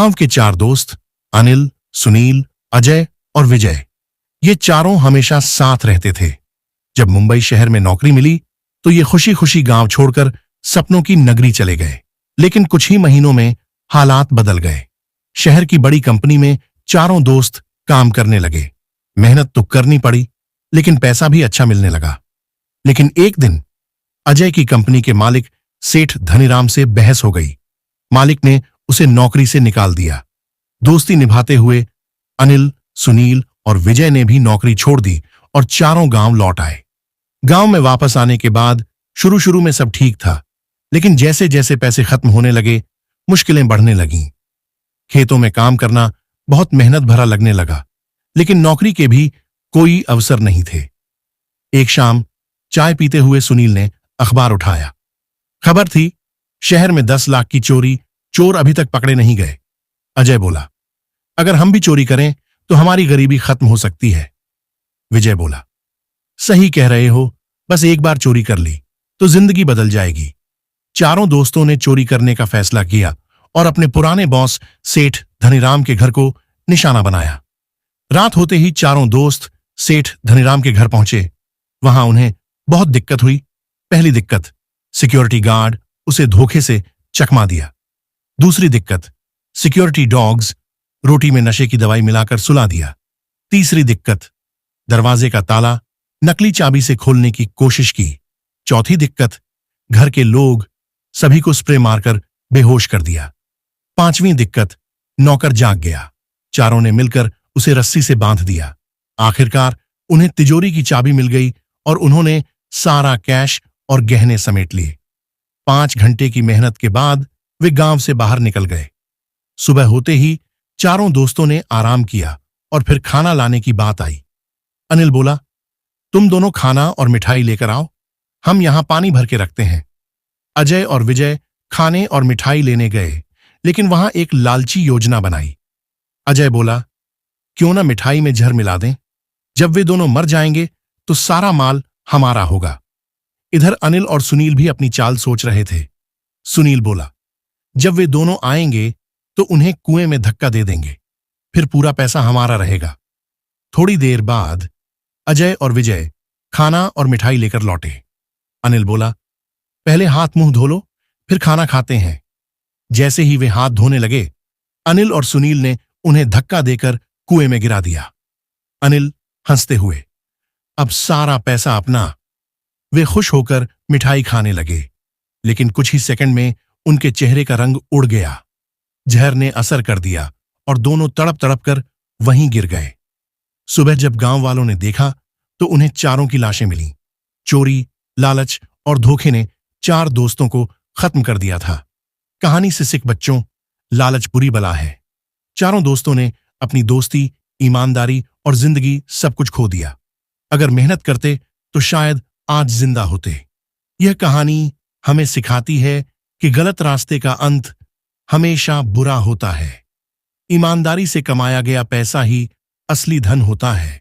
गांव के चार दोस्त अनिल, सुनील, अजय और विजय, ये चारों हमेशा साथ रहते थे। जब मुंबई शहर में नौकरी मिली तो ये खुशी खुशी गांव छोड़कर सपनों की नगरी चले गए। लेकिन कुछ ही महीनों में हालात बदल गए। शहर की बड़ी कंपनी में चारों दोस्त काम करने लगे। मेहनत तो करनी पड़ी, लेकिन पैसा भी अच्छा मिलने लगा। लेकिन एक दिन अजय की कंपनी के मालिक सेठ धनीराम से बहस हो गई। मालिक ने उसे नौकरी से निकाल दिया। दोस्ती निभाते हुए अनिल, सुनील और विजय ने भी नौकरी छोड़ दी और चारों गांव लौट आए। गांव में वापस आने के बाद शुरू शुरू में सब ठीक था, लेकिन जैसे जैसे पैसे खत्म होने लगे, मुश्किलें बढ़ने लगीं। खेतों में काम करना बहुत मेहनत भरा लगने लगा, लेकिन नौकरी के भी कोई अवसर नहीं थे। एक शाम चाय पीते हुए सुनील ने अखबार उठाया। खबर थी, शहर में 10 लाख की चोरी, चोर अभी तक पकड़े नहीं गए। अजय बोला, अगर हम भी चोरी करें तो हमारी गरीबी खत्म हो सकती है। विजय बोला, सही कह रहे हो, बस एक बार चोरी कर ली तो जिंदगी बदल जाएगी। चारों दोस्तों ने चोरी करने का फैसला किया और अपने पुराने बॉस सेठ धनीराम के घर को निशाना बनाया। रात होते ही चारों दोस्त सेठ धनीराम के घर पहुंचे। वहां उन्हें बहुत दिक्कत हुई। पहली दिक्कत, सिक्योरिटी गार्ड उसे धोखे से चकमा दिया। दूसरी दिक्कत, सिक्योरिटी डॉग्स रोटी में नशे की दवाई मिलाकर सुला दिया। तीसरी दिक्कत, दरवाजे का ताला नकली चाबी से खोलने की कोशिश की। चौथी दिक्कत, घर के लोग सभी को स्प्रे मारकर बेहोश कर दिया। पांचवीं दिक्कत, नौकर जाग गया। चारों ने मिलकर उसे रस्सी से बांध दिया। आखिरकार उन्हें तिजोरी की चाबी मिल गई और उन्होंने सारा कैश और गहने समेट लिए। 5 घंटे की मेहनत के बाद वे गांव से बाहर निकल गए। सुबह होते ही चारों दोस्तों ने आराम किया और फिर खाना लाने की बात आई। अनिल बोला, तुम दोनों खाना और मिठाई लेकर आओ, हम यहां पानी भर के रखते हैं। अजय और विजय खाने और मिठाई लेने गए, लेकिन वहां एक लालची योजना बनाई। अजय बोला, क्यों ना मिठाई में जहर मिला दें, जब वे दोनों मर जाएंगे तो सारा माल हमारा होगा। इधर अनिल और सुनील भी अपनी चाल सोच रहे थे। सुनील बोला, जब वे दोनों आएंगे तो उन्हें कुएं में धक्का दे देंगे, फिर पूरा पैसा हमारा रहेगा। थोड़ी देर बाद अजय और विजय खाना और मिठाई लेकर लौटे। अनिल बोला, पहले हाथ मुंह धो लो, फिर खाना खाते हैं। जैसे ही वे हाथ धोने लगे, अनिल और सुनील ने उन्हें धक्का देकर कुएं में गिरा दिया। अनिल हंसते हुए, अब सारा पैसा अपना। वे खुश होकर मिठाई खाने लगे, लेकिन कुछ ही सेकंड में उनके चेहरे का रंग उड़ गया। जहर ने असर कर दिया और दोनों तड़प तड़प कर वहीं गिर गए। सुबह जब गांव वालों ने देखा तो उन्हें चारों की लाशें मिलीं। चोरी, लालच और धोखे ने 4 दोस्तों को खत्म कर दिया था। कहानी से सीख बच्चों, लालच बुरी बला है। चारों दोस्तों ने अपनी दोस्ती, ईमानदारी और जिंदगी सब कुछ खो दिया। अगर मेहनत करते तो शायद आज जिंदा होते। यह कहानी हमें सिखाती है कि गलत रास्ते का अंत हमेशा बुरा होता है। ईमानदारी से कमाया गया पैसा ही असली धन होता है।